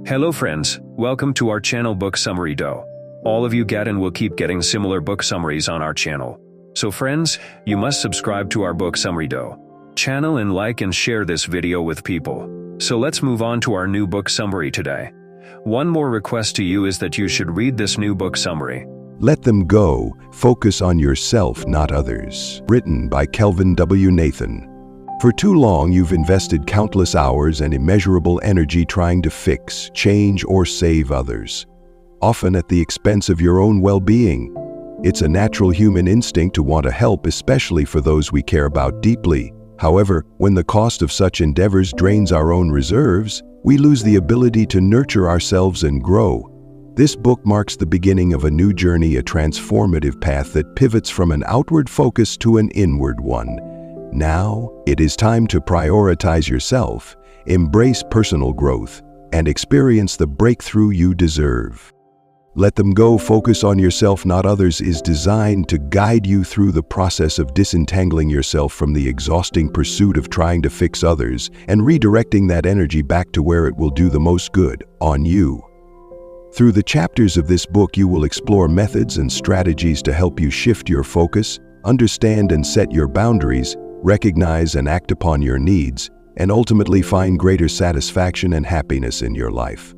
Hello friends, welcome to our channel Book Summary Do. All of you get and will keep getting similar book summaries on our channel. So friends, you must subscribe to our Book Summary Do channel and like and share this video with people. So let's move on to our new book summary today. One more request to you is that you should read this new book summary. Let Them Go, Focus on Yourself, Not Others. Written by Kelvin W. Nathan. For too long, you've invested countless hours and immeasurable energy trying to fix, change, or save others, often at the expense of your own well-being. It's a natural human instinct to want to help, especially for those we care about deeply. However, when the cost of such endeavors drains our own reserves, we lose the ability to nurture ourselves and grow. This book marks the beginning of a new journey, a transformative path that pivots from an outward focus to an inward one. Now, it is time to prioritize yourself, embrace personal growth, and experience the breakthrough you deserve. Let Them Go, Focus on Yourself, Not Others is designed to guide you through the process of disentangling yourself from the exhausting pursuit of trying to fix others and redirecting that energy back to where it will do the most good, on you. Through the chapters of this book, you will explore methods and strategies to help you shift your focus, understand and set your boundaries, recognize and act upon your needs, and ultimately find greater satisfaction and happiness in your life.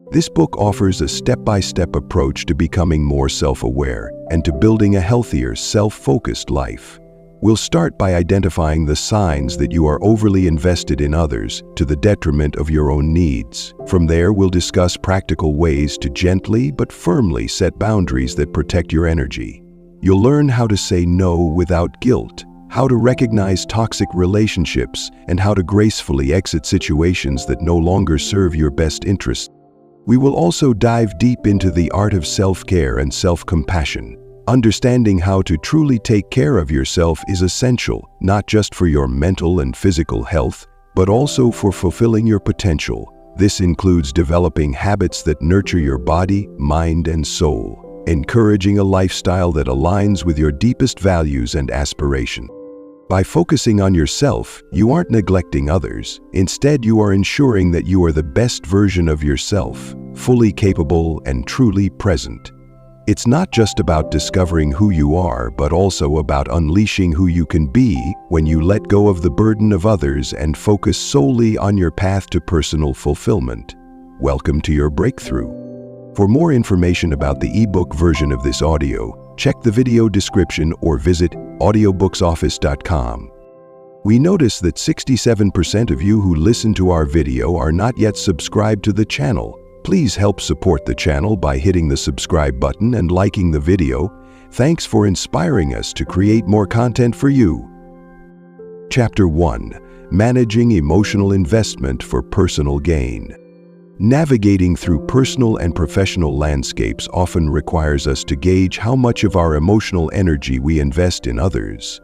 This book offers a step-by-step approach to becoming more self-aware and to building a healthier, self-focused life. We'll start by identifying the signs that you are overly invested in others to the detriment of your own needs. From there, we'll discuss practical ways to gently but firmly set boundaries that protect your energy. You'll learn how to say no without guilt, how to recognize toxic relationships, and how to gracefully exit situations that no longer serve your best interests. We will also dive deep into the art of self-care and self-compassion. Understanding how to truly take care of yourself is essential, not just for your mental and physical health, but also for fulfilling your potential. This includes developing habits that nurture your body, mind, and soul, encouraging a lifestyle that aligns with your deepest values and aspirations. By focusing on yourself, you aren't neglecting others. Instead, you are ensuring that you are the best version of yourself, fully capable and truly present. It's not just about discovering who you are, but also about unleashing who you can be when you let go of the burden of others and focus solely on your path to personal fulfillment. Welcome to your breakthrough. For more information about the ebook version of this audio, check the video description or visit audiobooksoffice.com. We notice that 67% of you who listen to our video are not yet subscribed to the channel. Please help support the channel by hitting the subscribe button and liking the video. Thanks for inspiring us to create more content for you. Chapter 1. Managing Emotional Investment for Personal Gain. Navigating through personal and professional landscapes often requires us to gauge how much of our emotional energy we invest in others.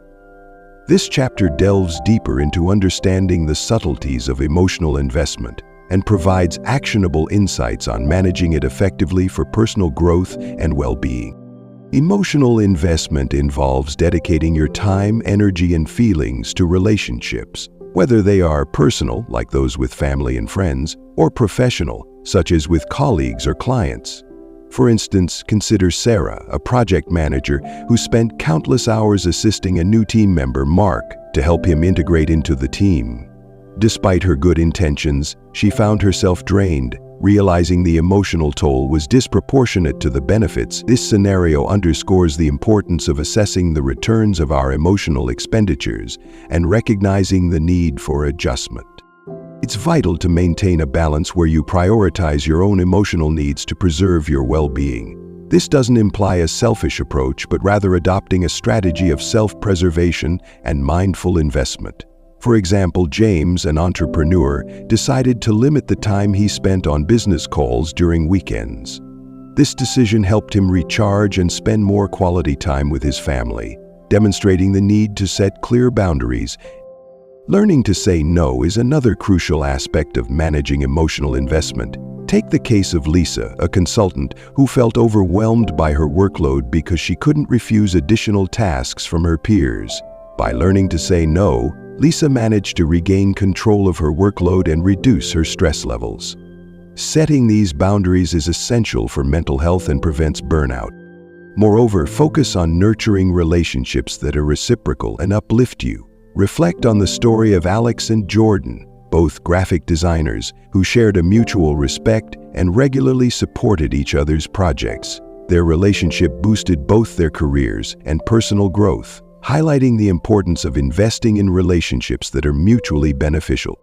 This chapter delves deeper into understanding the subtleties of emotional investment and provides actionable insights on managing it effectively for personal growth and well-being. Emotional investment involves dedicating your time, energy, and feelings to relationships, whether they are personal, like those with family and friends, or professional, such as with colleagues or clients. For instance, consider Sarah, a project manager who spent countless hours assisting a new team member, Mark, to help him integrate into the team. Despite her good intentions, she found herself drained, realizing the emotional toll was disproportionate to the benefits. This scenario underscores the importance of assessing the returns of our emotional expenditures and recognizing the need for adjustment. It's vital to maintain a balance where you prioritize your own emotional needs to preserve your well-being. This doesn't imply a selfish approach, but rather adopting a strategy of self-preservation and mindful investment. For example, James, an entrepreneur, decided to limit the time he spent on business calls during weekends. This decision helped him recharge and spend more quality time with his family, demonstrating the need to set clear boundaries. Learning to say no is another crucial aspect of managing emotional investment. Take the case of Lisa, a consultant who felt overwhelmed by her workload because she couldn't refuse additional tasks from her peers. By learning to say no, Lisa managed to regain control of her workload and reduce her stress levels. Setting these boundaries is essential for mental health and prevents burnout. Moreover, focus on nurturing relationships that are reciprocal and uplift you. Reflect on the story of Alex and Jordan, both graphic designers who shared a mutual respect and regularly supported each other's projects. Their relationship boosted both their careers and personal growth, highlighting the importance of investing in relationships that are mutually beneficial.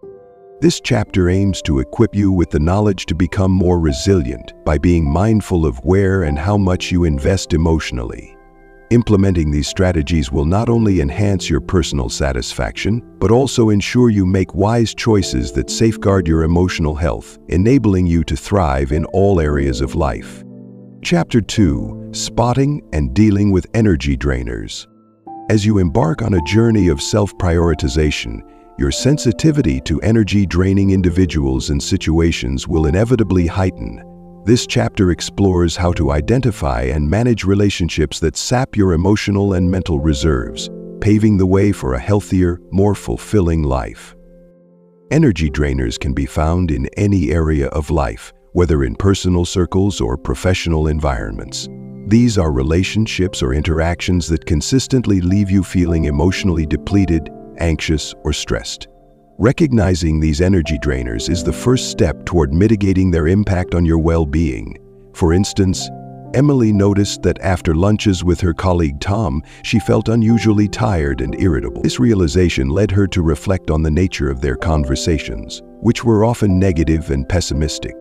This chapter aims to equip you with the knowledge to become more resilient by being mindful of where and how much you invest emotionally. Implementing these strategies will not only enhance your personal satisfaction, but also ensure you make wise choices that safeguard your emotional health, enabling you to thrive in all areas of life. Chapter 2: Spotting and Dealing with Energy Drainers. As you embark on a journey of self-prioritization, your sensitivity to energy-draining individuals and situations will inevitably heighten. This chapter explores how to identify and manage relationships that sap your emotional and mental reserves, paving the way for a healthier, more fulfilling life. Energy drainers can be found in any area of life, whether in personal circles or professional environments. These are relationships or interactions that consistently leave you feeling emotionally depleted, anxious, or stressed. Recognizing these energy drainers is the first step toward mitigating their impact on your well-being. For instance, Emily noticed that after lunches with her colleague Tom, she felt unusually tired and irritable. This realization led her to reflect on the nature of their conversations, which were often negative and pessimistic.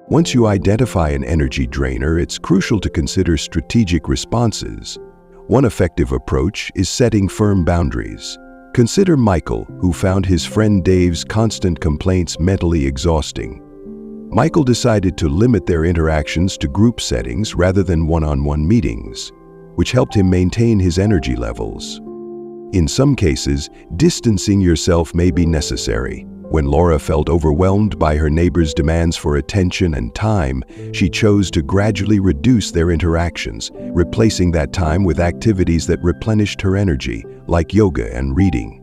Once you identify an energy drainer, it's crucial to consider strategic responses. One effective approach is setting firm boundaries. Consider Michael, who found his friend Dave's constant complaints mentally exhausting. Michael decided to limit their interactions to group settings rather than one-on-one meetings, which helped him maintain his energy levels. In some cases, distancing yourself may be necessary. When Laura felt overwhelmed by her neighbor's demands for attention and time, she chose to gradually reduce their interactions, replacing that time with activities that replenished her energy, like yoga and reading.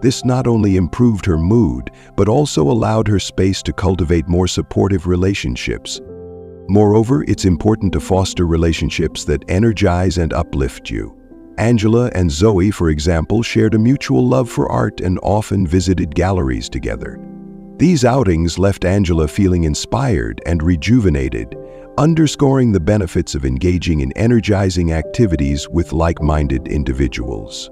This not only improved her mood, but also allowed her space to cultivate more supportive relationships. Moreover, it's important to foster relationships that energize and uplift you. Angela and Zoe, for example, shared a mutual love for art and often visited galleries together. These outings left Angela feeling inspired and rejuvenated, underscoring the benefits of engaging in energizing activities with like-minded individuals.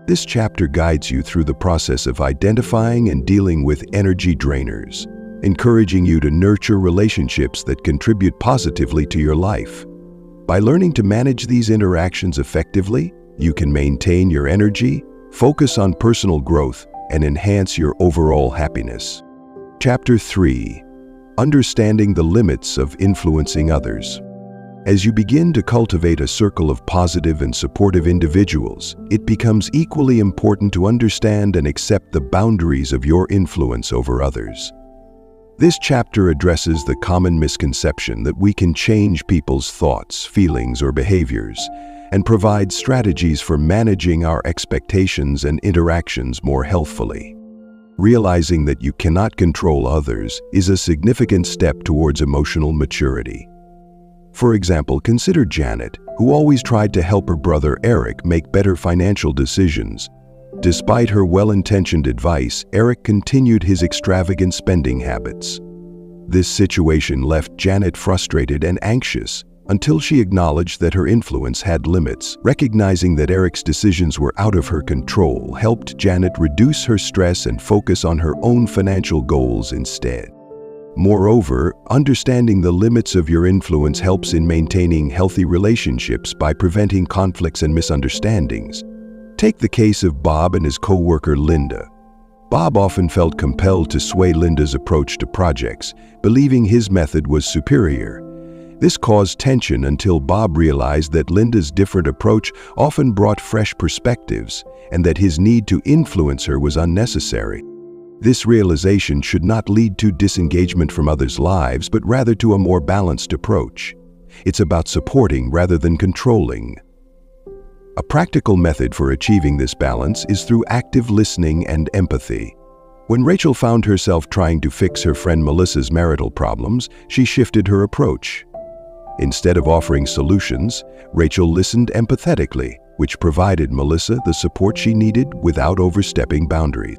This chapter guides you through the process of identifying and dealing with energy drainers, encouraging you to nurture relationships that contribute positively to your life. By learning to manage these interactions effectively, you can maintain your energy, focus on personal growth, and enhance your overall happiness. Chapter 3: Understanding the Limits of Influencing Others. As you begin to cultivate a circle of positive and supportive individuals, it becomes equally important to understand and accept the boundaries of your influence over others. This chapter addresses the common misconception that we can change people's thoughts, feelings, or behaviors, and provides strategies for managing our expectations and interactions more healthfully. Realizing that you cannot control others is a significant step towards emotional maturity. For example, consider Janet, who always tried to help her brother Eric make better financial decisions. Despite her well-intentioned advice, Eric continued his extravagant spending habits. This situation left Janet frustrated and anxious until she acknowledged that her influence had limits. Recognizing that Eric's decisions were out of her control helped Janet reduce her stress and focus on her own financial goals instead. Moreover, understanding the limits of your influence helps in maintaining healthy relationships by preventing conflicts and misunderstandings. Take the case of Bob and his co-worker Linda. Bob often felt compelled to sway Linda's approach to projects, believing his method was superior. This caused tension until Bob realized that Linda's different approach often brought fresh perspectives, and that his need to influence her was unnecessary. This realization should not lead to disengagement from others' lives, but rather to a more balanced approach. It's about supporting rather than controlling. A practical method for achieving this balance is through active listening and empathy. When Rachel found herself trying to fix her friend Melissa's marital problems, she shifted her approach. Instead of offering solutions, Rachel listened empathetically, which provided Melissa the support she needed without overstepping boundaries.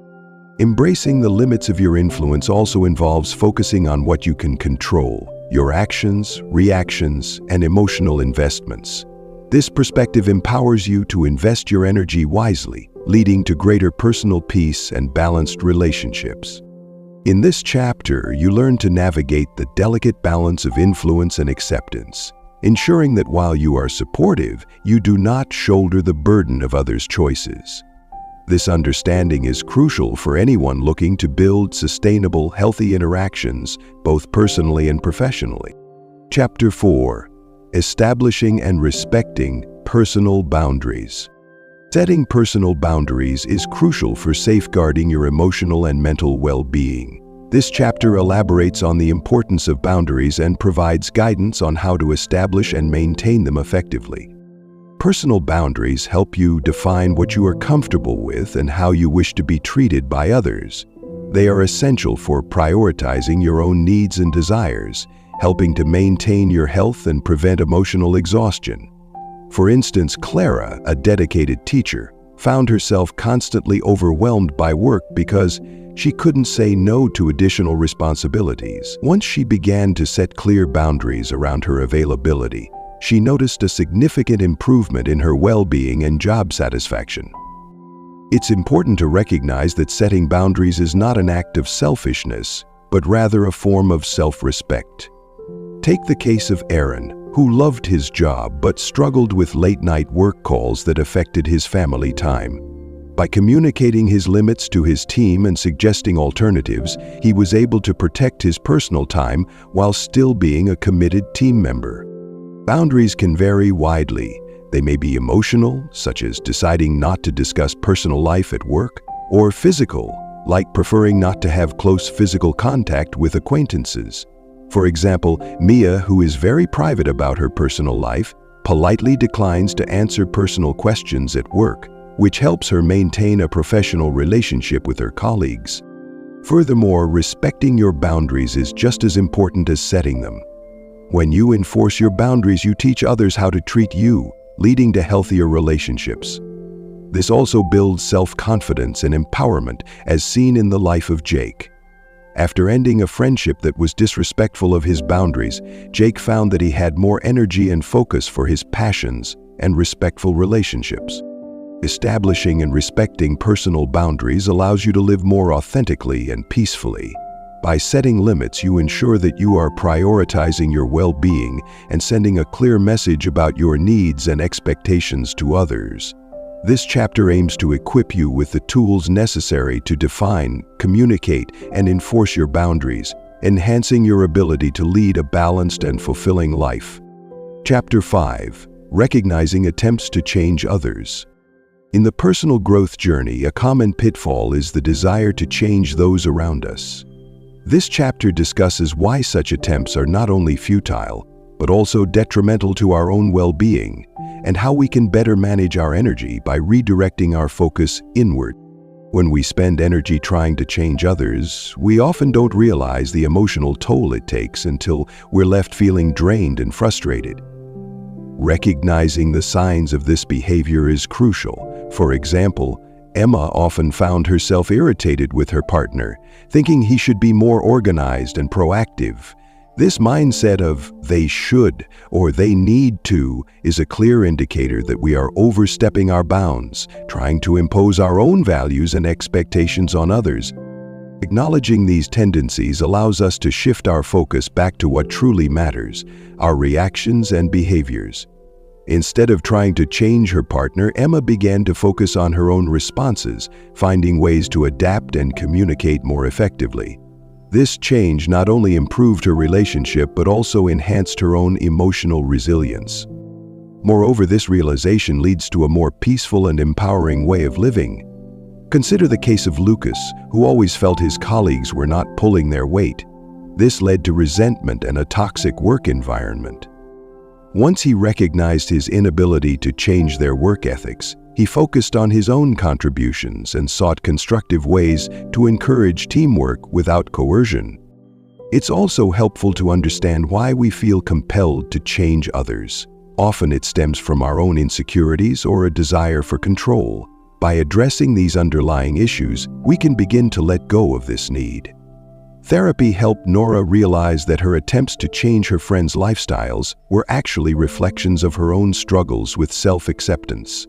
Embracing the limits of your influence also involves focusing on what you can control: your actions, reactions, and emotional investments. This perspective empowers you to invest your energy wisely, leading to greater personal peace and balanced relationships. In this chapter, you learn to navigate the delicate balance of influence and acceptance, ensuring that while you are supportive, you do not shoulder the burden of others' choices. This understanding is crucial for anyone looking to build sustainable, healthy interactions, both personally and professionally. Chapter 4. Establishing and respecting personal boundaries. Setting personal boundaries is crucial for safeguarding your emotional and mental well-being. This chapter elaborates on the importance of boundaries and provides guidance on how to establish and maintain them effectively. Personal boundaries help you define what you are comfortable with and how you wish to be treated by others. They are essential for prioritizing your own needs and desires, helping to maintain your health and prevent emotional exhaustion. For instance, Clara, a dedicated teacher, found herself constantly overwhelmed by work because she couldn't say no to additional responsibilities. Once she began to set clear boundaries around her availability, she noticed a significant improvement in her well-being and job satisfaction. It's important to recognize that setting boundaries is not an act of selfishness, but rather a form of self-respect. Take the case of Aaron, who loved his job but struggled with late-night work calls that affected his family time. By communicating his limits to his team and suggesting alternatives, he was able to protect his personal time while still being a committed team member. Boundaries can vary widely. They may be emotional, such as deciding not to discuss personal life at work, or physical, like preferring not to have close physical contact with acquaintances. For example, Mia, who is very private about her personal life, politely declines to answer personal questions at work, which helps her maintain a professional relationship with her colleagues. Furthermore, respecting your boundaries is just as important as setting them. When you enforce your boundaries, you teach others how to treat you, leading to healthier relationships. This also builds self-confidence and empowerment, as seen in the life of Jake. After ending a friendship that was disrespectful of his boundaries, Jake found that he had more energy and focus for his passions and respectful relationships. Establishing and respecting personal boundaries allows you to live more authentically and peacefully. By setting limits, you ensure that you are prioritizing your well-being and sending a clear message about your needs and expectations to others. This chapter aims to equip you with the tools necessary to define, communicate, and enforce your boundaries, enhancing your ability to lead a balanced and fulfilling life. Chapter 5. Recognizing attempts to change others. In the personal growth journey, a common pitfall is the desire to change those around us. This chapter discusses why such attempts are not only futile, but also detrimental to our own well-being, and how we can better manage our energy by redirecting our focus inward. When we spend energy trying to change others, we often don't realize the emotional toll it takes until we're left feeling drained and frustrated. Recognizing the signs of this behavior is crucial. For example, Emma often found herself irritated with her partner, thinking he should be more organized and proactive. This mindset of "they should" or "they need to" is a clear indicator that we are overstepping our bounds, trying to impose our own values and expectations on others. Acknowledging these tendencies allows us to shift our focus back to what truly matters, our reactions and behaviors. Instead of trying to change her partner, Emma began to focus on her own responses, finding ways to adapt and communicate more effectively. This change not only improved her relationship but also enhanced her own emotional resilience. Moreover, this realization leads to a more peaceful and empowering way of living. Consider the case of Lucas, who always felt his colleagues were not pulling their weight. This led to resentment and a toxic work environment. Once he recognized his inability to change their work ethics, He focused on his own contributions and sought constructive ways to encourage teamwork without coercion. It's also helpful to understand why we feel compelled to change others. Often it stems from our own insecurities or a desire for control. By addressing these underlying issues, we can begin to let go of this need. Therapy helped Nora realize that her attempts to change her friends' lifestyles were actually reflections of her own struggles with self-acceptance.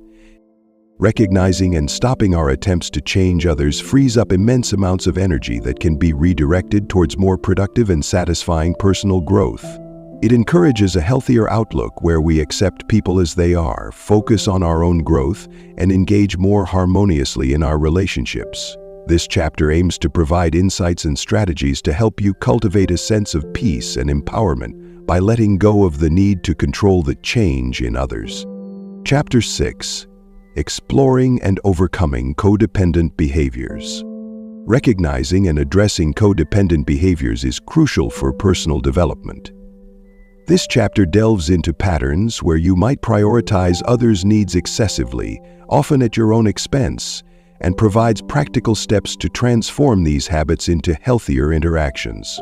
Recognizing and stopping our attempts to change others frees up immense amounts of energy that can be redirected towards more productive and satisfying personal growth. It encourages a healthier outlook where we accept people as they are, focus on our own growth, and engage more harmoniously in our relationships. This chapter aims to provide insights and strategies to help you cultivate a sense of peace and empowerment by letting go of the need to control the change in others. Chapter 6. Exploring and overcoming codependent behaviors. Recognizing and addressing codependent behaviors is crucial for personal development. This chapter delves into patterns where you might prioritize others' needs excessively, often at your own expense, and provides practical steps to transform these habits into healthier interactions.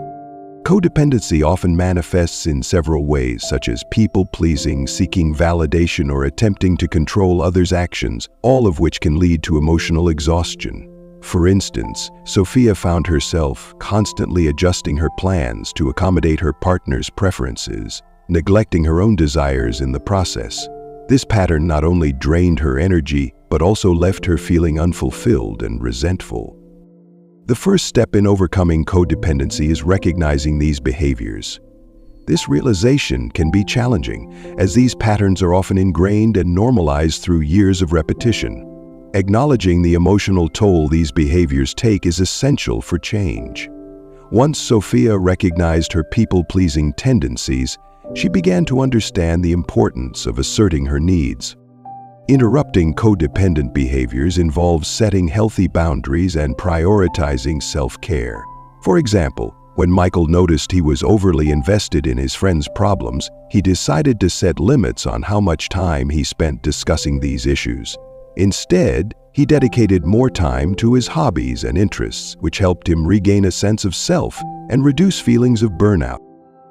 Codependency often manifests in several ways, such as people-pleasing, seeking validation, or attempting to control others' actions, all of which can lead to emotional exhaustion. For instance, Sophia found herself constantly adjusting her plans to accommodate her partner's preferences, neglecting her own desires in the process. This pattern not only drained her energy, but also left her feeling unfulfilled and resentful. The first step in overcoming codependency is recognizing these behaviors. This realization can be challenging, as these patterns are often ingrained and normalized through years of repetition. Acknowledging the emotional toll these behaviors take is essential for change. Once Sophia recognized her people-pleasing tendencies, she began to understand the importance of asserting her needs. Interrupting codependent behaviors involves setting healthy boundaries and prioritizing self-care. For example, when Michael noticed he was overly invested in his friend's problems, he decided to set limits on how much time he spent discussing these issues. Instead, he dedicated more time to his hobbies and interests, which helped him regain a sense of self and reduce feelings of burnout.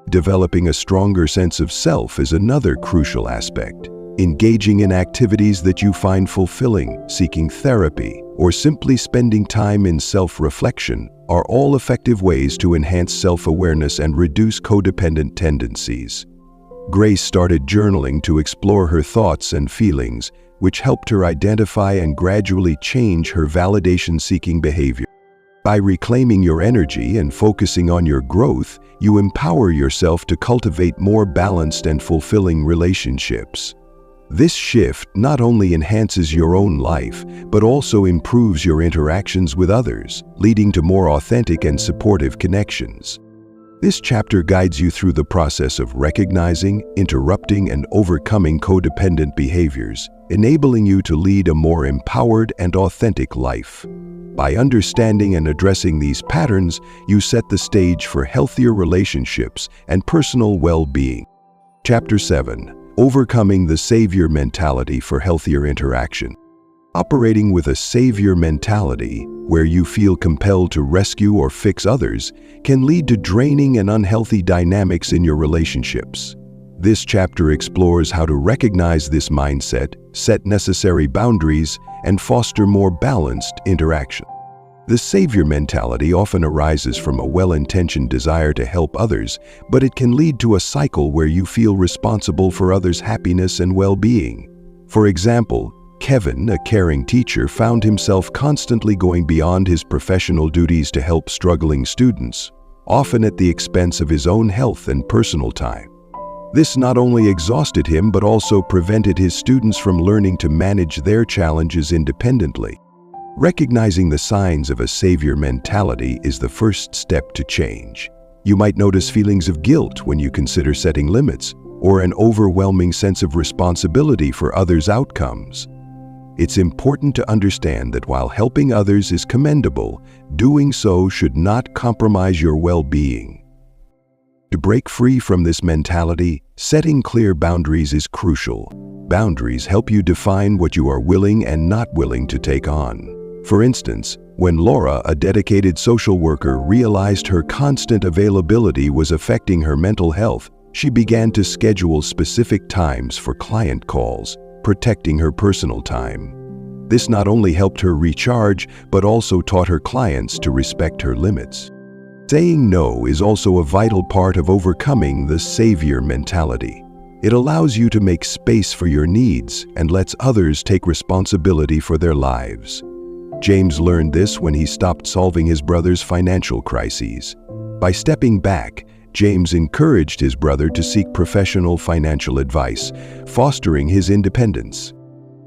Developing a stronger sense of self is another crucial aspect. Engaging in activities that you find fulfilling, seeking therapy, or simply spending time in self-reflection are all effective ways to enhance self-awareness and reduce codependent tendencies. Grace started journaling to explore her thoughts and feelings, which helped her identify and gradually change her validation-seeking behavior. By reclaiming your energy and focusing on your growth, you empower yourself to cultivate more balanced and fulfilling relationships. This shift not only enhances your own life, but also improves your interactions with others, leading to more authentic and supportive connections. This chapter guides you through the process of recognizing, interrupting, and overcoming codependent behaviors, enabling you to lead a more empowered and authentic life. By understanding and addressing these patterns, you set the stage for healthier relationships and personal well-being. Chapter 7. Overcoming the savior mentality for healthier interaction. Operating with a savior mentality, where you feel compelled to rescue or fix others, can lead to draining and unhealthy dynamics in your relationships. This chapter explores how to recognize this mindset, set necessary boundaries, and foster more balanced interaction. The savior mentality often arises from a well-intentioned desire to help others, but it can lead to a cycle where you feel responsible for others' happiness and well-being. For example, Kevin, a caring teacher, found himself constantly going beyond his professional duties to help struggling students, often at the expense of his own health and personal time. This not only exhausted him but also prevented his students from learning to manage their challenges independently. Recognizing the signs of a savior mentality is the first step to change. You might notice feelings of guilt when you consider setting limits, or an overwhelming sense of responsibility for others' outcomes. It's important to understand that while helping others is commendable, doing so should not compromise your well-being. To break free from this mentality, setting clear boundaries is crucial. Boundaries help you define what you are willing and not willing to take on. For instance, when Laura, a dedicated social worker, realized her constant availability was affecting her mental health, she began to schedule specific times for client calls, protecting her personal time. This not only helped her recharge, but also taught her clients to respect her limits. Saying no is also a vital part of overcoming the savior mentality. It allows you to make space for your needs and lets others take responsibility for their lives. James learned this when he stopped solving his brother's financial crises. By stepping back, James encouraged his brother to seek professional financial advice, fostering his independence.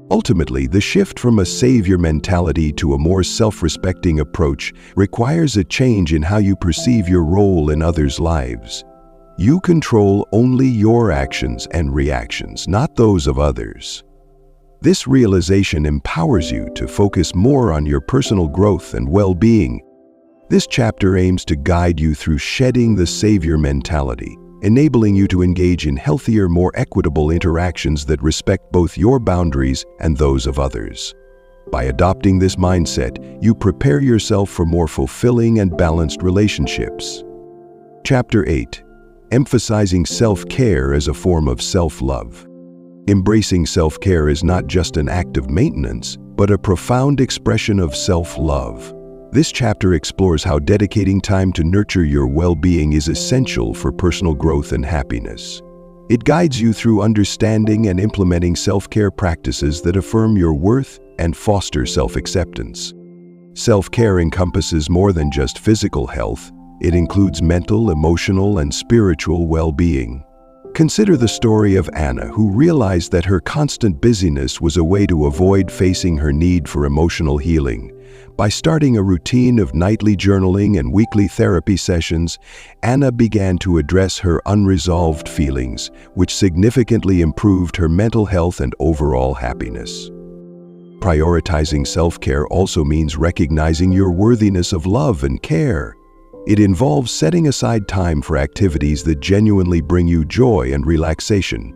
Ultimately, the shift from a savior mentality to a more self-respecting approach requires a change in how you perceive your role in others' lives. You control only your actions and reactions, not those of others. This realization empowers you to focus more on your personal growth and well-being. This chapter aims to guide you through shedding the savior mentality, enabling you to engage in healthier, more equitable interactions that respect both your boundaries and those of others. By adopting this mindset, you prepare yourself for more fulfilling and balanced relationships. Chapter 8. Emphasizing self-care as a form of self-love. Embracing self-care is not just an act of maintenance, but a profound expression of self-love. This chapter explores how dedicating time to nurture your well-being is essential for personal growth and happiness. It guides you through understanding and implementing self-care practices that affirm your worth and foster self-acceptance. Self-care encompasses more than just physical health. It includes mental, emotional, and spiritual well-being. Consider the story of Anna, who realized that her constant busyness was a way to avoid facing her need for emotional healing. By starting a routine of nightly journaling and weekly therapy sessions, Anna began to address her unresolved feelings, which significantly improved her mental health and overall happiness. Prioritizing self-care also means recognizing your worthiness of love and care. It involves setting aside time for activities that genuinely bring you joy and relaxation.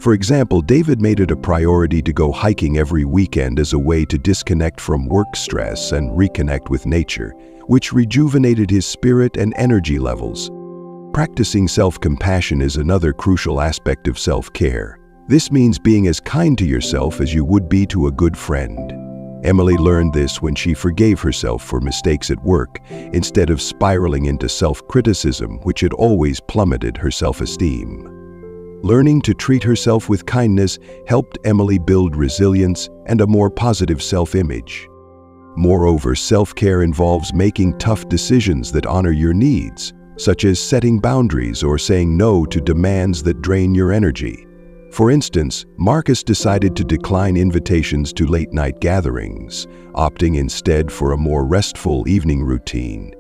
For example, David made it a priority to go hiking every weekend as a way to disconnect from work stress and reconnect with nature, which rejuvenated his spirit and energy levels. Practicing self-compassion is another crucial aspect of self-care. This means being as kind to yourself as you would be to a good friend. Emily learned this when she forgave herself for mistakes at work, instead of spiraling into self-criticism, which had always plummeted her self-esteem. Learning to treat herself with kindness helped Emily build resilience and a more positive self-image. Moreover, self-care involves making tough decisions that honor your needs, such as setting boundaries or saying no to demands that drain your energy. For instance, Marcus decided to decline invitations to late-night gatherings, opting instead for a more restful evening routine.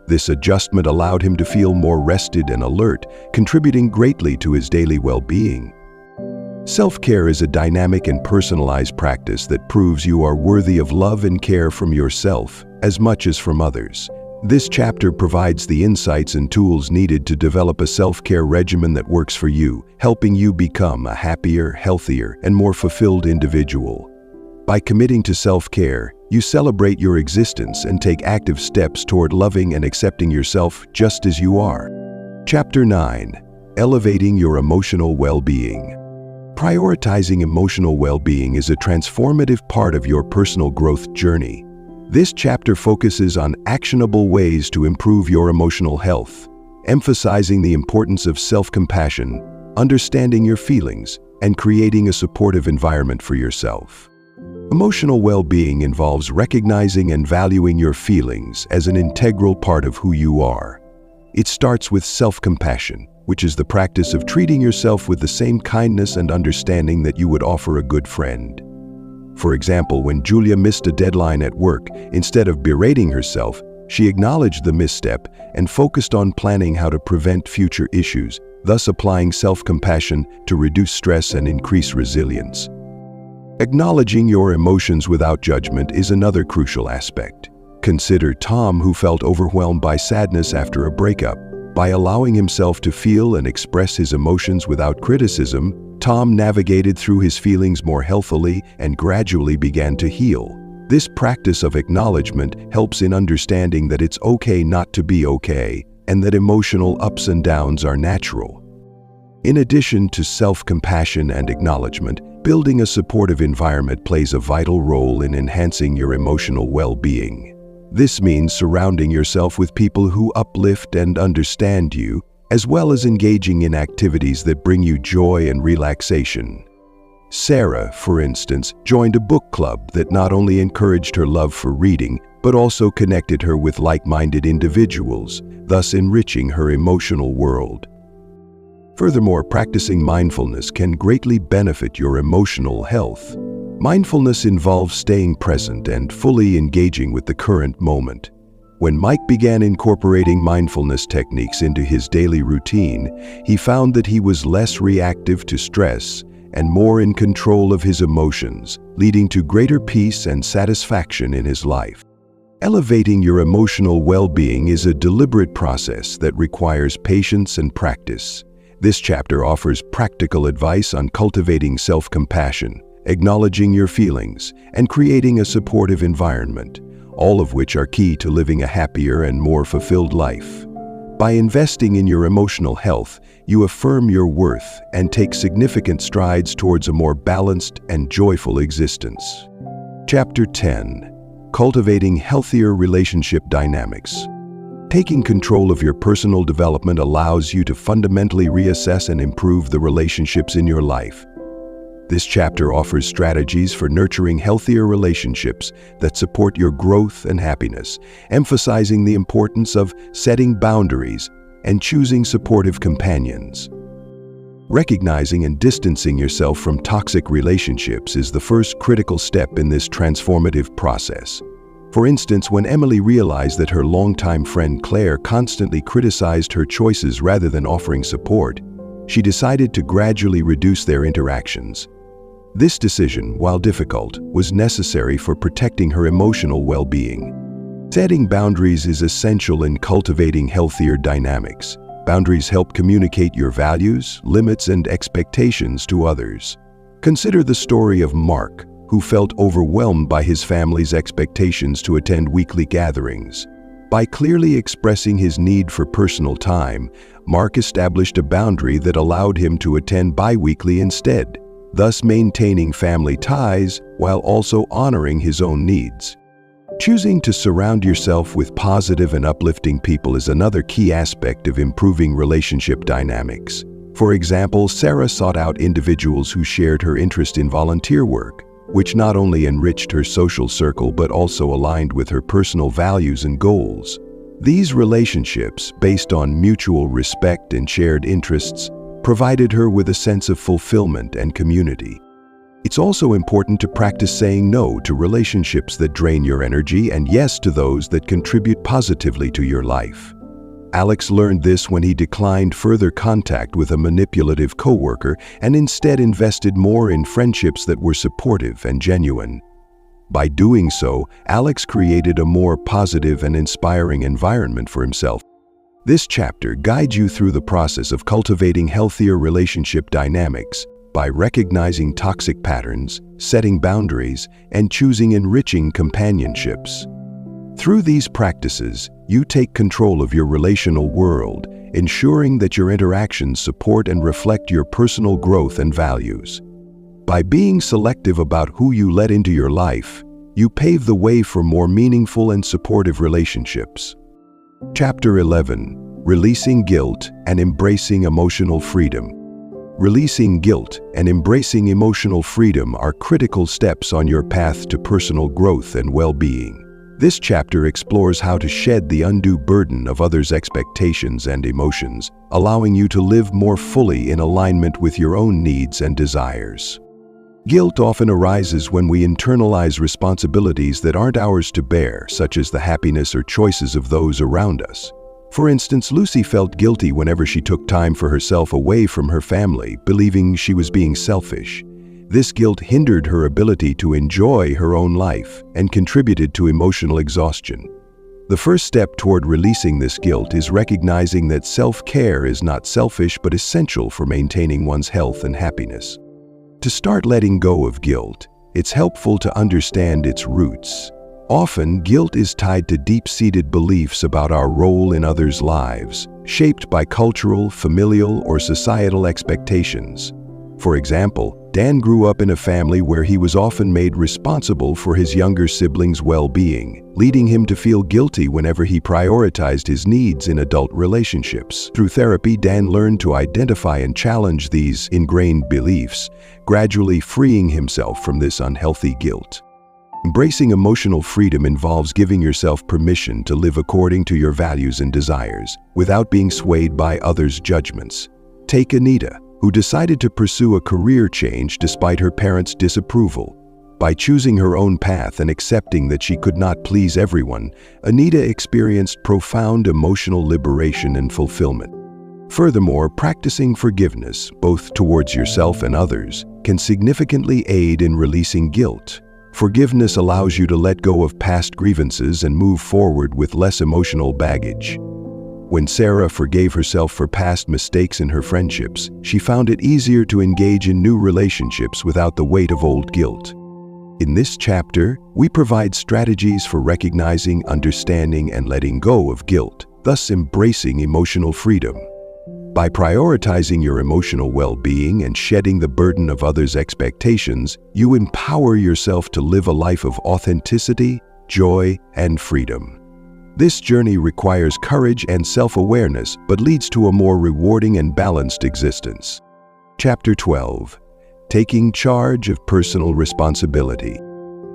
This adjustment allowed him to feel more rested and alert, contributing greatly to his daily well-being. Self-care is a dynamic and personalized practice that proves you are worthy of love and care from yourself as much as from others. This chapter provides the insights and tools needed to develop a self-care regimen that works for you, helping you become a happier, healthier, and more fulfilled individual. By committing to self-care, you celebrate your existence and take active steps toward loving and accepting yourself just as you are. Chapter 9. Elevating your emotional well-being. Prioritizing emotional well-being is a transformative part of your personal growth journey. This chapter focuses on actionable ways to improve your emotional health, emphasizing the importance of self-compassion, understanding your feelings, and creating a supportive environment for yourself. Emotional well-being involves recognizing and valuing your feelings as an integral part of who you are. It starts with self-compassion, which is the practice of treating yourself with the same kindness and understanding that you would offer a good friend. For example, when Julia missed a deadline at work, instead of berating herself, she acknowledged the misstep and focused on planning how to prevent future issues, thus applying self-compassion to reduce stress and increase resilience. Acknowledging your emotions without judgment is another crucial aspect. Consider Tom, who felt overwhelmed by sadness after a breakup. By allowing himself to feel and express his emotions without criticism, Tom navigated through his feelings more healthily and gradually began to heal. This practice of acknowledgement helps in understanding that it's okay not to be okay, and that emotional ups and downs are natural. In addition to self-compassion and acknowledgement, building a supportive environment plays a vital role in enhancing your emotional well-being. This means surrounding yourself with people who uplift and understand you, as well as engaging in activities that bring you joy and relaxation. Sarah, for instance, joined a book club that not only encouraged her love for reading, but also connected her with like-minded individuals, thus enriching her emotional world. Furthermore, practicing mindfulness can greatly benefit your emotional health. Mindfulness involves staying present and fully engaging with the current moment. When Mike began incorporating mindfulness techniques into his daily routine, he found that he was less reactive to stress and more in control of his emotions, leading to greater peace and satisfaction in his life. Elevating your emotional well-being is a deliberate process that requires patience and practice. This chapter offers practical advice on cultivating self-compassion, acknowledging your feelings, and creating a supportive environment, all of which are key to living a happier and more fulfilled life. By investing in your emotional health, you affirm your worth and take significant strides towards a more balanced and joyful existence. Chapter 10. Cultivating Healthier Relationship Dynamics. Taking control of your personal development allows you to fundamentally reassess and improve the relationships in your life. This chapter offers strategies for nurturing healthier relationships that support your growth and happiness, emphasizing the importance of setting boundaries and choosing supportive companions. Recognizing and distancing yourself from toxic relationships is the first critical step in this transformative process. For instance, when Emily realized that her longtime friend Claire constantly criticized her choices rather than offering support, she decided to gradually reduce their interactions. This decision, while difficult, was necessary for protecting her emotional well-being. Setting boundaries is essential in cultivating healthier dynamics. Boundaries help communicate your values, limits, and expectations to others. Consider the story of Mark, who felt overwhelmed by his family's expectations to attend weekly gatherings. By clearly expressing his need for personal time, Mark established a boundary that allowed him to attend bi-weekly instead, thus maintaining family ties while also honoring his own needs. Choosing to surround yourself with positive and uplifting people is another key aspect of improving relationship dynamics. For example, Sarah sought out individuals who shared her interest in volunteer work, which not only enriched her social circle but also aligned with her personal values and goals. These relationships, based on mutual respect and shared interests, provided her with a sense of fulfillment and community. It's also important to practice saying no to relationships that drain your energy and yes to those that contribute positively to your life. Alex learned this when he declined further contact with a manipulative coworker and instead invested more in friendships that were supportive and genuine. By doing so, Alex created a more positive and inspiring environment for himself. This chapter guides you through the process of cultivating healthier relationship dynamics by recognizing toxic patterns, setting boundaries, and choosing enriching companionships. Through these practices, you take control of your relational world, ensuring that your interactions support and reflect your personal growth and values. By being selective about who you let into your life, you pave the way for more meaningful and supportive relationships. Chapter 11. Releasing Guilt and Embracing Emotional Freedom. Releasing guilt and embracing emotional freedom are critical steps on your path to personal growth and well-being. This chapter explores how to shed the undue burden of others' expectations and emotions, allowing you to live more fully in alignment with your own needs and desires. Guilt often arises when we internalize responsibilities that aren't ours to bear, such as the happiness or choices of those around us. For instance, Lucy felt guilty whenever she took time for herself away from her family, believing she was being selfish. This guilt hindered her ability to enjoy her own life and contributed to emotional exhaustion. The first step toward releasing this guilt is recognizing that self-care is not selfish but essential for maintaining one's health and happiness. To start letting go of guilt, it's helpful to understand its roots. Often, guilt is tied to deep-seated beliefs about our role in others' lives, shaped by cultural, familial, or societal expectations. For example, Dan grew up in a family where he was often made responsible for his younger siblings' well-being, leading him to feel guilty whenever he prioritized his needs in adult relationships. Through therapy, Dan learned to identify and challenge these ingrained beliefs, gradually freeing himself from this unhealthy guilt. Embracing emotional freedom involves giving yourself permission to live according to your values and desires, without being swayed by others' judgments. Take Anita, who decided to pursue a career change despite her parents' disapproval. By choosing her own path and accepting that she could not please everyone, Anita experienced profound emotional liberation and fulfillment. Furthermore, practicing forgiveness, both towards yourself and others, can significantly aid in releasing guilt. Forgiveness allows you to let go of past grievances and move forward with less emotional baggage. When Sarah forgave herself for past mistakes in her friendships, she found it easier to engage in new relationships without the weight of old guilt. In this chapter, we provide strategies for recognizing, understanding, and letting go of guilt, thus embracing emotional freedom. By prioritizing your emotional well-being and shedding the burden of others' expectations, you empower yourself to live a life of authenticity, joy, and freedom. This journey requires courage and self-awareness, but leads to a more rewarding and balanced existence. Chapter 12. Taking charge of personal responsibility.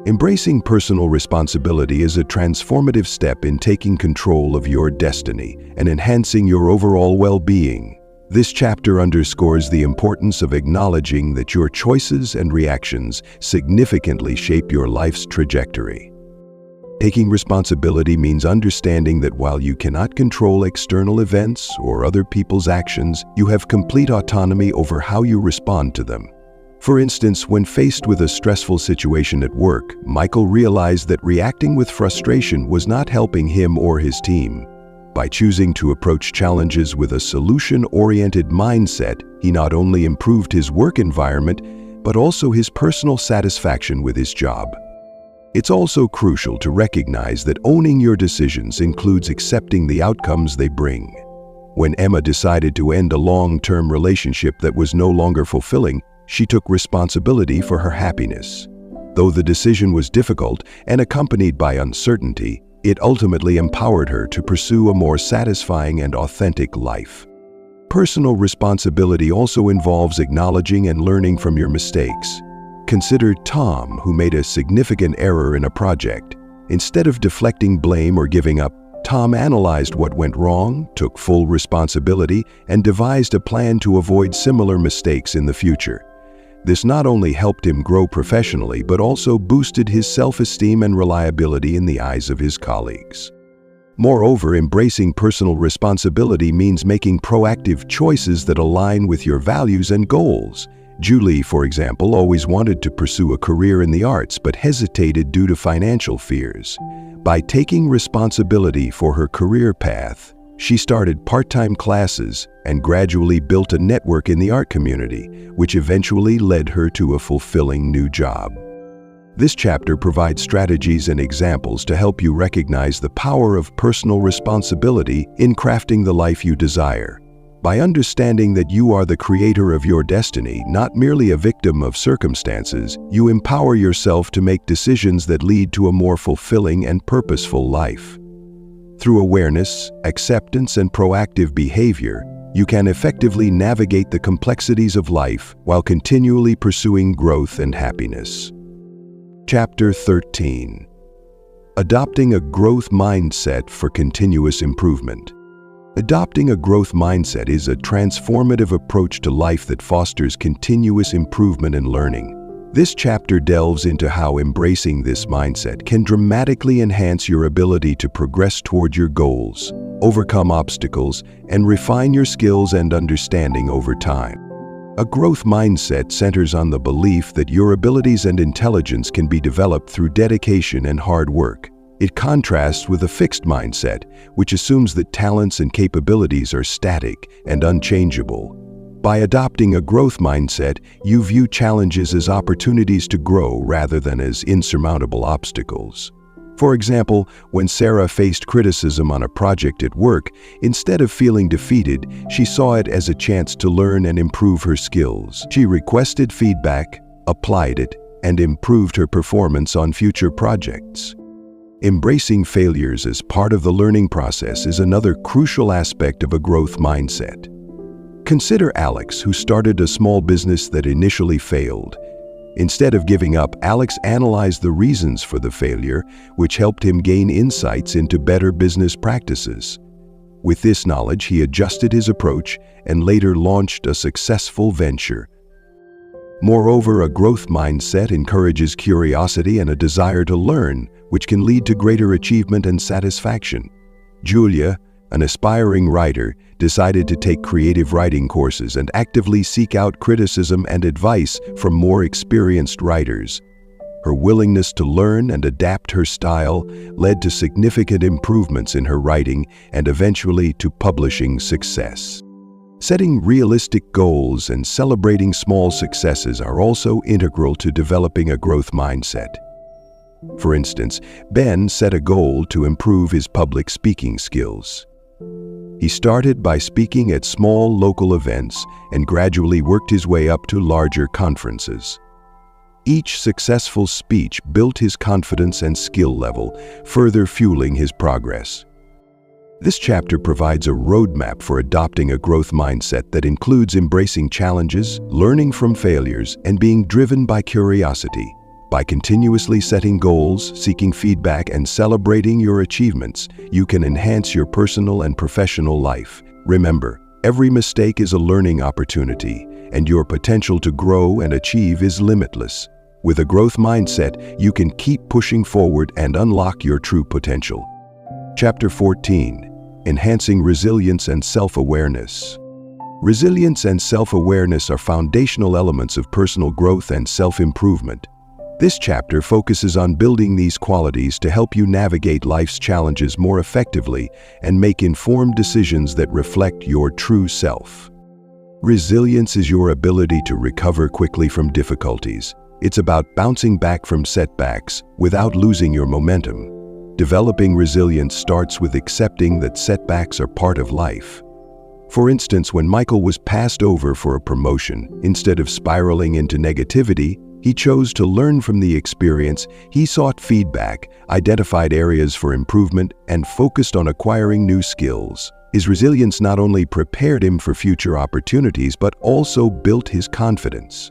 Embracing personal responsibility is a transformative step in taking control of your destiny and enhancing your overall well-being. This chapter underscores the importance of acknowledging that your choices and reactions significantly shape your life's trajectory. Taking responsibility means understanding that while you cannot control external events or other people's actions, you have complete autonomy over how you respond to them. For instance, when faced with a stressful situation at work, Michael realized that reacting with frustration was not helping him or his team. By choosing to approach challenges with a solution-oriented mindset, he not only improved his work environment, but also his personal satisfaction with his job. It's also crucial to recognize that owning your decisions includes accepting the outcomes they bring. When Emma decided to end a long-term relationship that was no longer fulfilling, she took responsibility for her happiness. Though the decision was difficult and accompanied by uncertainty, it ultimately empowered her to pursue a more satisfying and authentic life. Personal responsibility also involves acknowledging and learning from your mistakes. Consider Tom, who made a significant error in a project. Instead of deflecting blame or giving up, Tom analyzed what went wrong, took full responsibility, and devised a plan to avoid similar mistakes in the future. This not only helped him grow professionally, but also boosted his self-esteem and reliability in the eyes of his colleagues. Moreover, embracing personal responsibility means making proactive choices that align with your values and goals. Julie, for example, always wanted to pursue a career in the arts but hesitated due to financial fears. By taking responsibility for her career path, she started part-time classes and gradually built a network in the art community, which eventually led her to a fulfilling new job. This chapter provides strategies and examples to help you recognize the power of personal responsibility in crafting the life you desire. By understanding that you are the creator of your destiny, not merely a victim of circumstances, you empower yourself to make decisions that lead to a more fulfilling and purposeful life. Through awareness, acceptance, and proactive behavior, you can effectively navigate the complexities of life while continually pursuing growth and happiness. Chapter 13. Adopting a growth mindset for continuous improvement. Adopting a growth mindset is a transformative approach to life that fosters continuous improvement and learning. This chapter delves into how embracing this mindset can dramatically enhance your ability to progress toward your goals, overcome obstacles, and refine your skills and understanding over time. A growth mindset centers on the belief that your abilities and intelligence can be developed through dedication and hard work. It contrasts with a fixed mindset, which assumes that talents and capabilities are static and unchangeable. By adopting a growth mindset, you view challenges as opportunities to grow rather than as insurmountable obstacles. For example, when Sarah faced criticism on a project at work, instead of feeling defeated, she saw it as a chance to learn and improve her skills. She requested feedback, applied it, and improved her performance on future projects. Embracing failures as part of the learning process is another crucial aspect of a growth mindset. Consider Alex, who started a small business that initially failed. Instead of giving up, Alex analyzed the reasons for the failure, which helped him gain insights into better business practices. With this knowledge, he adjusted his approach and later launched a successful venture. Moreover, a growth mindset encourages curiosity and a desire to learn, which can lead to greater achievement and satisfaction. Julia, an aspiring writer, decided to take creative writing courses and actively seek out criticism and advice from more experienced writers. Her willingness to learn and adapt her style led to significant improvements in her writing and eventually to publishing success. Setting realistic goals and celebrating small successes are also integral to developing a growth mindset. For instance, Ben set a goal to improve his public speaking skills. He started by speaking at small local events and gradually worked his way up to larger conferences. Each successful speech built his confidence and skill level, further fueling his progress. This chapter provides a roadmap for adopting a growth mindset that includes embracing challenges, learning from failures, and being driven by curiosity. By continuously setting goals, seeking feedback, and celebrating your achievements, you can enhance your personal and professional life. Remember, every mistake is a learning opportunity, and your potential to grow and achieve is limitless. With a growth mindset, you can keep pushing forward and unlock your true potential. Chapter 14. Enhancing Resilience and Self-Awareness. Resilience and self-awareness are foundational elements of personal growth and self-improvement. This chapter focuses on building these qualities to help you navigate life's challenges more effectively and make informed decisions that reflect your true self. Resilience is your ability to recover quickly from difficulties. It's about bouncing back from setbacks without losing your momentum. Developing resilience starts with accepting that setbacks are part of life. For instance, when Michael was passed over for a promotion, instead of spiraling into negativity, he chose to learn from the experience. He sought feedback, identified areas for improvement, and focused on acquiring new skills. His resilience not only prepared him for future opportunities, but also built his confidence.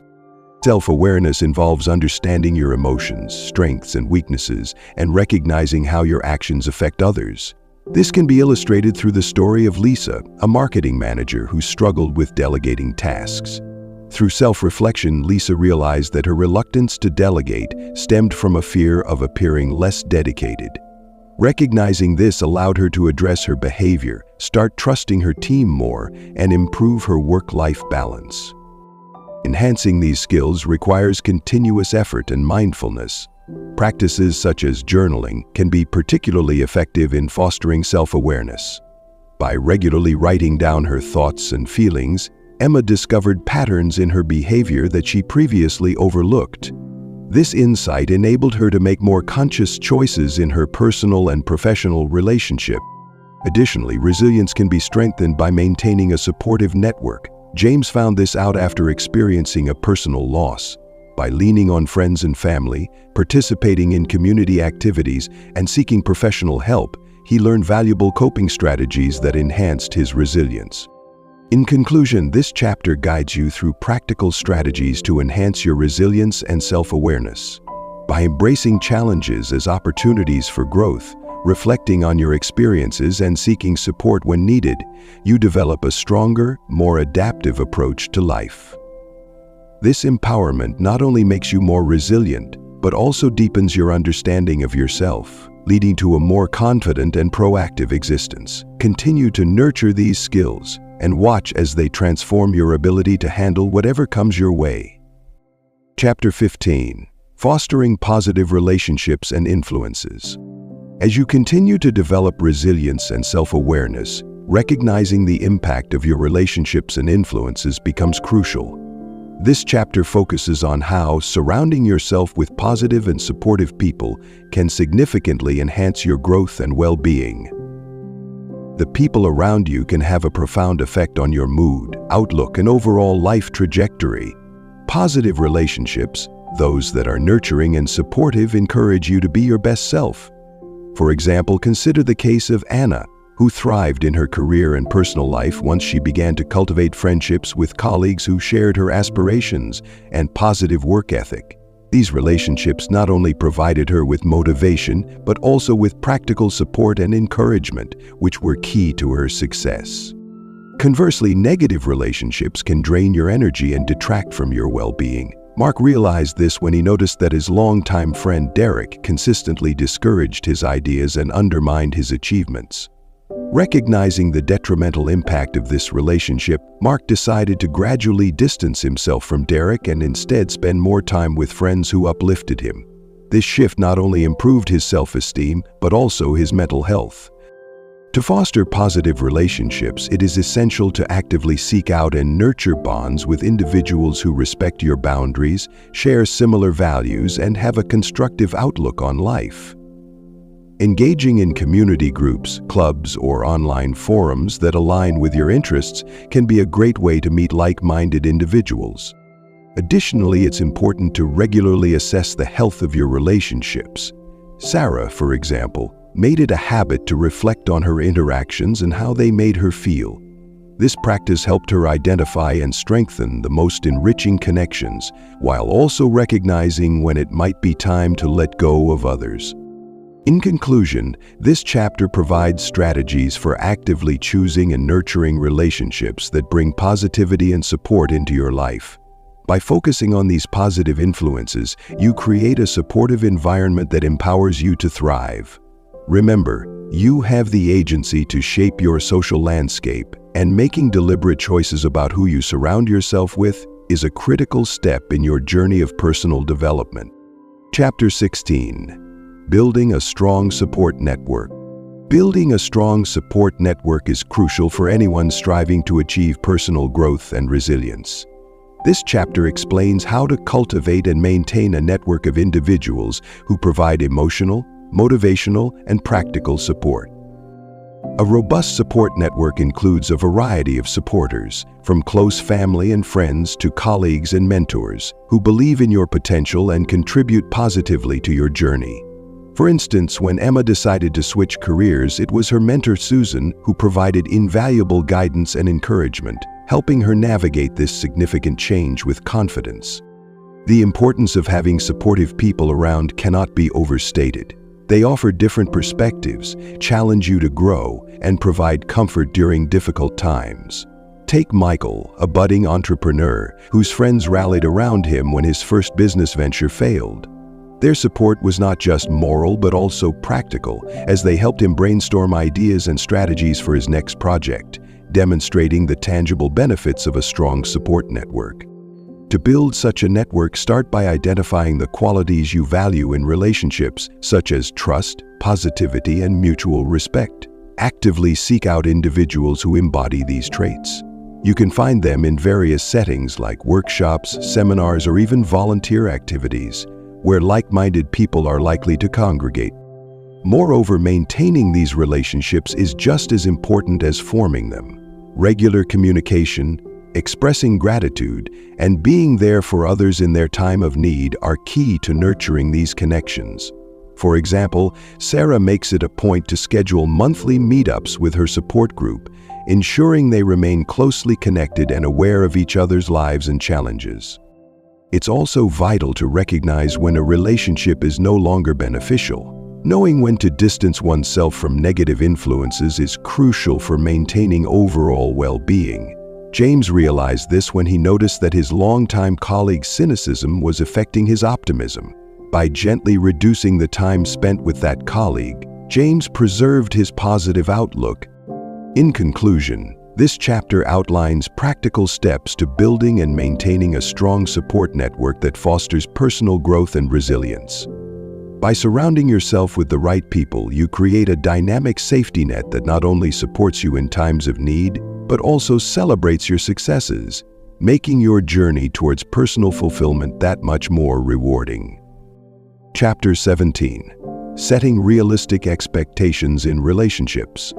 Self-awareness involves understanding your emotions, strengths, and weaknesses, and recognizing how your actions affect others. This can be illustrated through the story of Lisa, a marketing manager who struggled with delegating tasks. Through self-reflection, Lisa realized that her reluctance to delegate stemmed from a fear of appearing less dedicated. Recognizing this allowed her to address her behavior, start trusting her team more, and improve her work-life balance. Enhancing these skills requires continuous effort and mindfulness. Practices such as journaling can be particularly effective in fostering self-awareness. By regularly writing down her thoughts and feelings, Emma discovered patterns in her behavior that she previously overlooked. This insight enabled her to make more conscious choices in her personal and professional relationship. Additionally, resilience can be strengthened by maintaining a supportive network. James found this out after experiencing a personal loss. By leaning on friends and family, participating in community activities, and seeking professional help, he learned valuable coping strategies that enhanced his resilience. In conclusion, this chapter guides you through practical strategies to enhance your resilience and self-awareness. By embracing challenges as opportunities for growth, reflecting on your experiences, and seeking support when needed, you develop a stronger, more adaptive approach to life. This empowerment not only makes you more resilient, but also deepens your understanding of yourself, leading to a more confident and proactive existence. Continue to nurture these skills and watch as they transform your ability to handle whatever comes your way. Chapter 15. Fostering Positive Relationships and Influences. As you continue to develop resilience and self-awareness, recognizing the impact of your relationships and influences becomes crucial. This chapter focuses on how surrounding yourself with positive and supportive people can significantly enhance your growth and well-being. The people around you can have a profound effect on your mood, outlook, and overall life trajectory. Positive relationships, those that are nurturing and supportive, encourage you to be your best self. For example, consider the case of Anna, who thrived in her career and personal life once she began to cultivate friendships with colleagues who shared her aspirations and positive work ethic. These relationships not only provided her with motivation, but also with practical support and encouragement, which were key to her success. Conversely, negative relationships can drain your energy and detract from your well-being. Mark realized this when he noticed that his longtime friend Derek consistently discouraged his ideas and undermined his achievements. Recognizing the detrimental impact of this relationship, Mark decided to gradually distance himself from Derek and instead spend more time with friends who uplifted him. This shift not only improved his self-esteem, but also his mental health. To foster positive relationships, it is essential to actively seek out and nurture bonds with individuals who respect your boundaries, share similar values, and have a constructive outlook on life. Engaging in community groups, clubs, or online forums that align with your interests can be a great way to meet like-minded individuals. Additionally, it's important to regularly assess the health of your relationships. Sarah, for example, made it a habit to reflect on her interactions and how they made her feel. This practice helped her identify and strengthen the most enriching connections, while also recognizing when it might be time to let go of others. In conclusion, this chapter provides strategies for actively choosing and nurturing relationships that bring positivity and support into your life. By focusing on these positive influences, you create a supportive environment that empowers you to thrive. Remember, you have the agency to shape your social landscape, and making deliberate choices about who you surround yourself with is a critical step in your journey of personal development. Chapter 16. Building a strong support network. Building a strong support network is crucial for anyone striving to achieve personal growth and resilience. This chapter explains how to cultivate and maintain a network of individuals who provide emotional, motivational, and practical support. A robust support network includes a variety of supporters, from close family and friends to colleagues and mentors, who believe in your potential and contribute positively to your journey. For instance, when Emma decided to switch careers, it was her mentor Susan who provided invaluable guidance and encouragement, helping her navigate this significant change with confidence. The importance of having supportive people around cannot be overstated. They offer different perspectives, challenge you to grow, and provide comfort during difficult times. Take Michael, a budding entrepreneur, whose friends rallied around him when his first business venture failed. Their support was not just moral but also practical, as they helped him brainstorm ideas and strategies for his next project, demonstrating the tangible benefits of a strong support network. To build such a network, start by identifying the qualities you value in relationships, such as trust, positivity, and mutual respect. Actively seek out individuals who embody these traits. You can find them in various settings like workshops, seminars, or even volunteer activities, where like-minded people are likely to congregate. Moreover, maintaining these relationships is just as important as forming them. Regular communication, expressing gratitude, and being there for others in their time of need are key to nurturing these connections. For example, Sarah makes it a point to schedule monthly meetups with her support group, ensuring they remain closely connected and aware of each other's lives and challenges. It's also vital to recognize when a relationship is no longer beneficial. Knowing when to distance oneself from negative influences is crucial for maintaining overall well-being. James realized this when he noticed that his longtime colleague's cynicism was affecting his optimism. By gently reducing the time spent with that colleague, James preserved his positive outlook. In conclusion, this chapter outlines practical steps to building and maintaining a strong support network that fosters personal growth and resilience. By surrounding yourself with the right people, you create a dynamic safety net that not only supports you in times of need, but also celebrates your successes, making your journey towards personal fulfillment that much more rewarding. Chapter 17. Setting realistic expectations in relationships.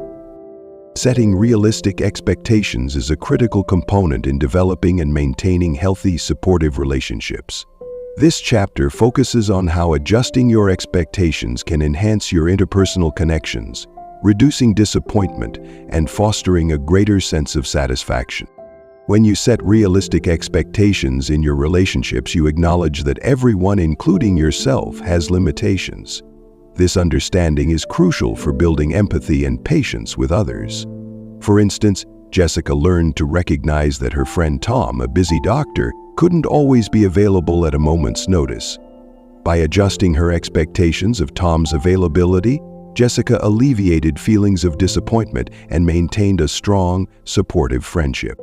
Setting realistic expectations is a critical component in developing and maintaining healthy, supportive relationships. This chapter focuses on how adjusting your expectations can enhance your interpersonal connections, reducing disappointment, and fostering a greater sense of satisfaction. When you set realistic expectations in your relationships, you acknowledge that everyone, including yourself, has limitations. This understanding is crucial for building empathy and patience with others. For instance, Jessica learned to recognize that her friend Tom, a busy doctor, couldn't always be available at a moment's notice. By adjusting her expectations of Tom's availability, Jessica alleviated feelings of disappointment and maintained a strong, supportive friendship.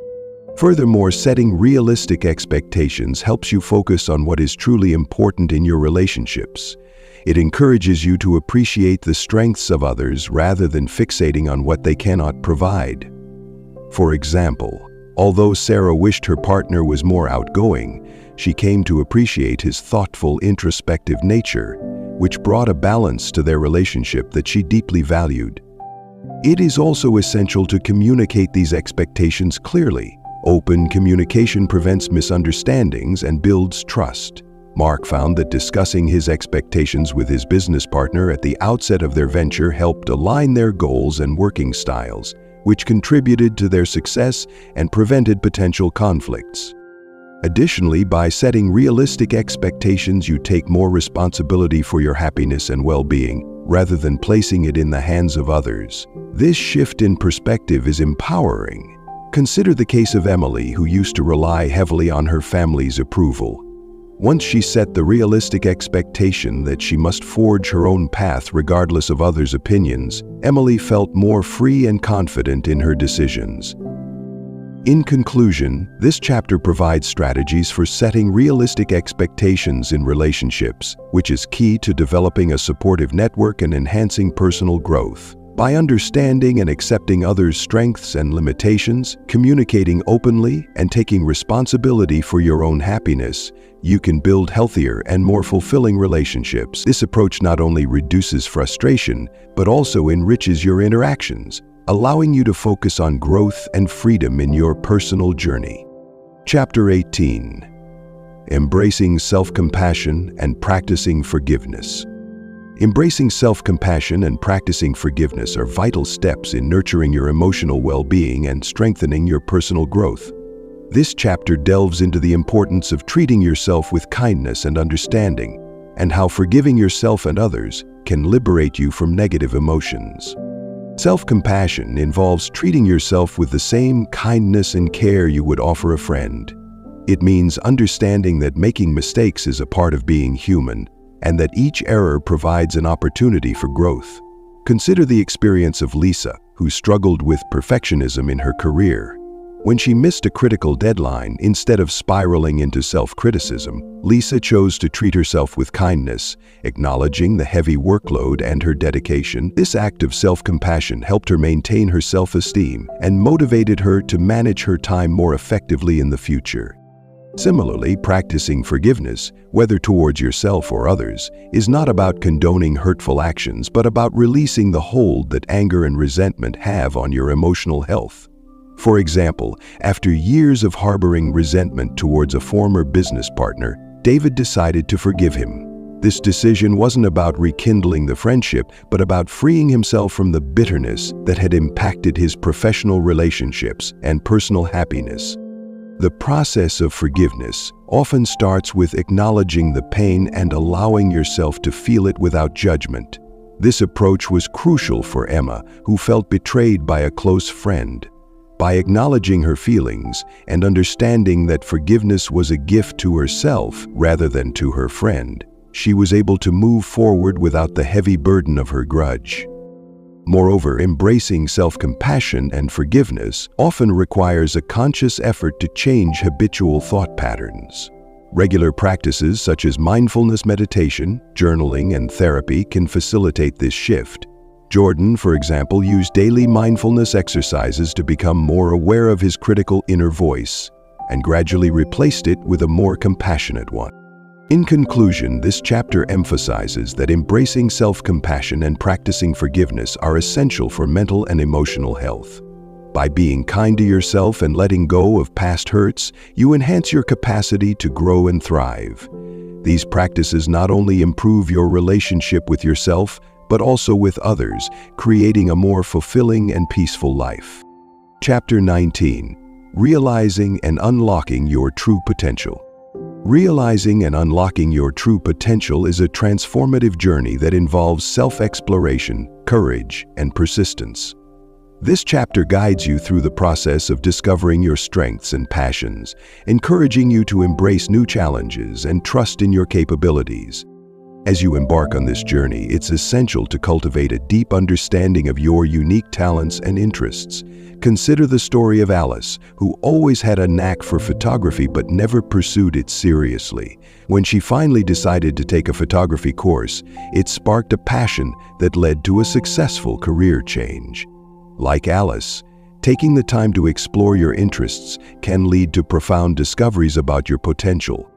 Furthermore, setting realistic expectations helps you focus on what is truly important in your relationships. It encourages you to appreciate the strengths of others rather than fixating on what they cannot provide. For example, although Sarah wished her partner was more outgoing, she came to appreciate his thoughtful, introspective nature, which brought a balance to their relationship that she deeply valued. It is also essential to communicate these expectations clearly. Open communication prevents misunderstandings and builds trust. Mark found that discussing his expectations with his business partner at the outset of their venture helped align their goals and working styles, which contributed to their success and prevented potential conflicts. Additionally, by setting realistic expectations, you take more responsibility for your happiness and well-being, rather than placing it in the hands of others. This shift in perspective is empowering. Consider the case of Emily, who used to rely heavily on her family's approval. Once she set the realistic expectation that she must forge her own path regardless of others' opinions, Emily felt more free and confident in her decisions. In conclusion, this chapter provides strategies for setting realistic expectations in relationships, which is key to developing a supportive network and enhancing personal growth. By understanding and accepting others' strengths and limitations, communicating openly, and taking responsibility for your own happiness, you can build healthier and more fulfilling relationships. This approach not only reduces frustration, but also enriches your interactions, allowing you to focus on growth and freedom in your personal journey. Chapter 18. Embracing self-compassion and practicing forgiveness. Embracing self-compassion and practicing forgiveness are vital steps in nurturing your emotional well-being and strengthening your personal growth. This chapter delves into the importance of treating yourself with kindness and understanding, and how forgiving yourself and others can liberate you from negative emotions. Self-compassion involves treating yourself with the same kindness and care you would offer a friend. It means understanding that making mistakes is a part of being human, and that each error provides an opportunity for growth. Consider the experience of Lisa, who struggled with perfectionism in her career. When she missed a critical deadline, instead of spiraling into self-criticism, Lisa chose to treat herself with kindness, acknowledging the heavy workload and her dedication. This act of self-compassion helped her maintain her self-esteem and motivated her to manage her time more effectively in the future. Similarly, practicing forgiveness, whether towards yourself or others, is not about condoning hurtful actions, but about releasing the hold that anger and resentment have on your emotional health. For example, after years of harboring resentment towards a former business partner, David decided to forgive him. This decision wasn't about rekindling the friendship, but about freeing himself from the bitterness that had impacted his professional relationships and personal happiness. The process of forgiveness often starts with acknowledging the pain and allowing yourself to feel it without judgment. This approach was crucial for Emma, who felt betrayed by a close friend. By acknowledging her feelings and understanding that forgiveness was a gift to herself rather than to her friend, she was able to move forward without the heavy burden of her grudge. Moreover, embracing self-compassion and forgiveness often requires a conscious effort to change habitual thought patterns. Regular practices such as mindfulness meditation, journaling, and therapy can facilitate this shift. Jordan, for example, used daily mindfulness exercises to become more aware of his critical inner voice and gradually replaced it with a more compassionate one. In conclusion, this chapter emphasizes that embracing self-compassion and practicing forgiveness are essential for mental and emotional health. By being kind to yourself and letting go of past hurts, you enhance your capacity to grow and thrive. These practices not only improve your relationship with yourself, but also with others, creating a more fulfilling and peaceful life. Chapter 19. Realizing and Unlocking Your True Potential. Realizing and unlocking your true potential is a transformative journey that involves self-exploration, courage, and persistence. This chapter guides you through the process of discovering your strengths and passions, encouraging you to embrace new challenges and trust in your capabilities. As you embark on this journey, it's essential to cultivate a deep understanding of your unique talents and interests. Consider the story of Alice, who always had a knack for photography but never pursued it seriously. When she finally decided to take a photography course, it sparked a passion that led to a successful career change. Like Alice, taking the time to explore your interests can lead to profound discoveries about your potential.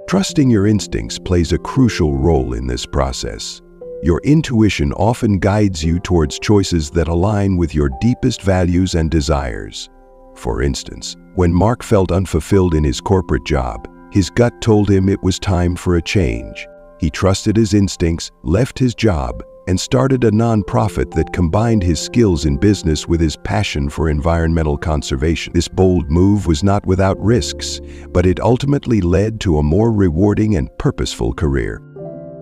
Trusting your instincts plays a crucial role in this process. Your intuition often guides you towards choices that align with your deepest values and desires. For instance, when Mark felt unfulfilled in his corporate job, his gut told him it was time for a change. He trusted his instincts, left his job, and started a nonprofit that combined his skills in business with his passion for environmental conservation. This bold move was not without risks, but it ultimately led to a more rewarding and purposeful career.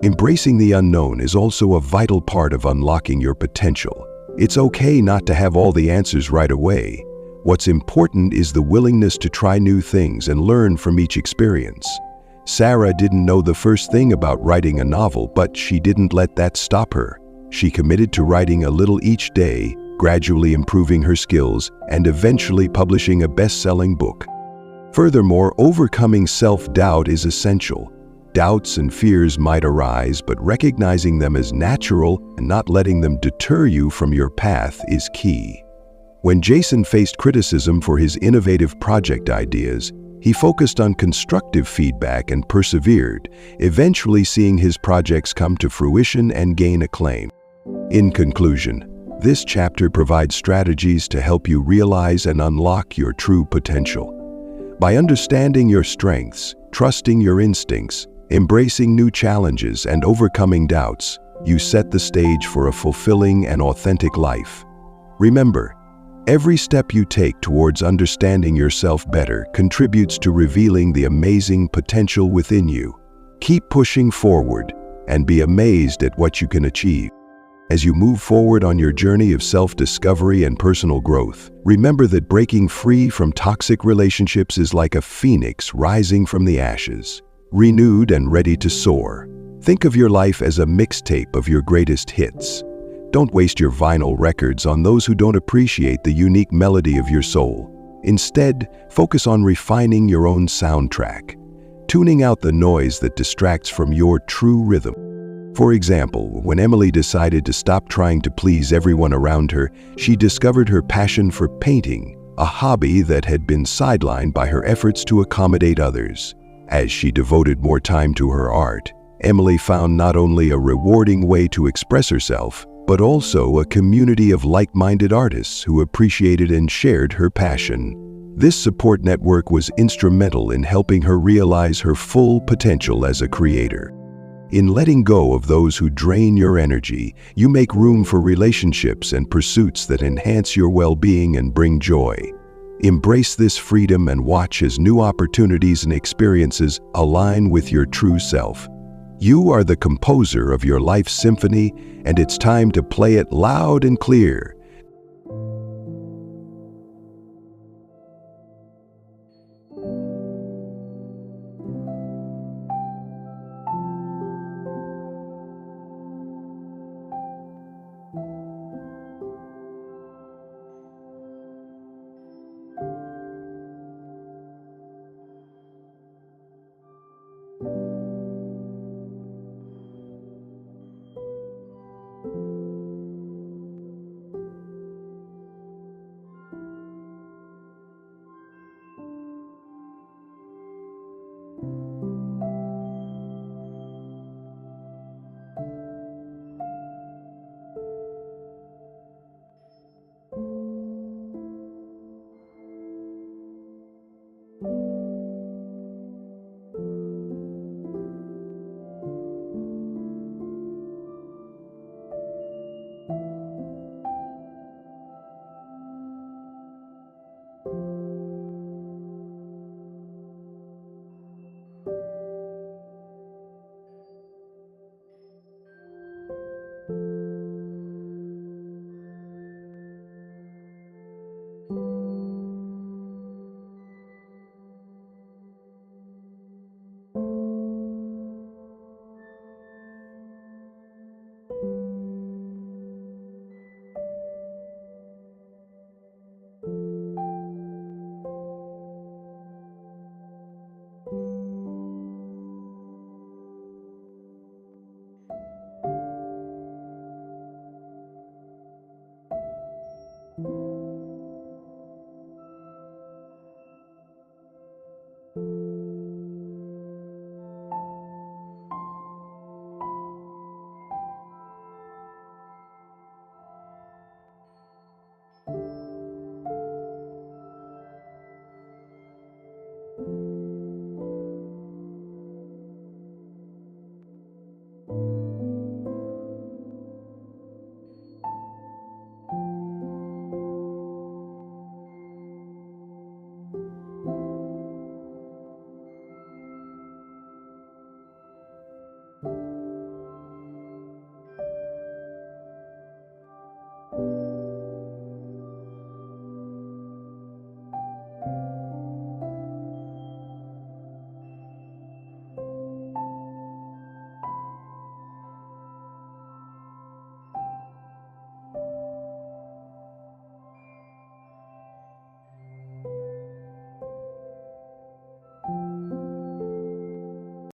Embracing the unknown is also a vital part of unlocking your potential. It's okay not to have all the answers right away. What's important is the willingness to try new things and learn from each experience. Sarah didn't know the first thing about writing a novel, but she didn't let that stop her. She committed to writing a little each day, gradually improving her skills, and eventually publishing a best-selling book. Furthermore, overcoming self-doubt is essential. Doubts and fears might arise, but recognizing them as natural and not letting them deter you from your path is key. When Jason faced criticism for his innovative project ideas, he focused on constructive feedback and persevered, eventually seeing his projects come to fruition and gain acclaim. In conclusion, this chapter provides strategies to help you realize and unlock your true potential. By understanding your strengths, trusting your instincts, embracing new challenges, and overcoming doubts, you set the stage for a fulfilling and authentic life. Remember, every step you take towards understanding yourself better contributes to revealing the amazing potential within you. Keep pushing forward and be amazed at what you can achieve. As you move forward on your journey of self-discovery and personal growth, remember that breaking free from toxic relationships is like a phoenix rising from the ashes, renewed and ready to soar. Think of your life as a mixtape of your greatest hits. Don't waste your vinyl records on those who don't appreciate the unique melody of your soul. Instead, focus on refining your own soundtrack, tuning out the noise that distracts from your true rhythm. For example, when Emily decided to stop trying to please everyone around her, she discovered her passion for painting, a hobby that had been sidelined by her efforts to accommodate others. As she devoted more time to her art, Emily found not only a rewarding way to express herself, but also a community of like-minded artists who appreciated and shared her passion. This support network was instrumental in helping her realize her full potential as a creator. In letting go of those who drain your energy, you make room for relationships and pursuits that enhance your well-being and bring joy. Embrace this freedom and watch as new opportunities and experiences align with your true self. You are the composer of your life's symphony, and it's time to play it loud and clear.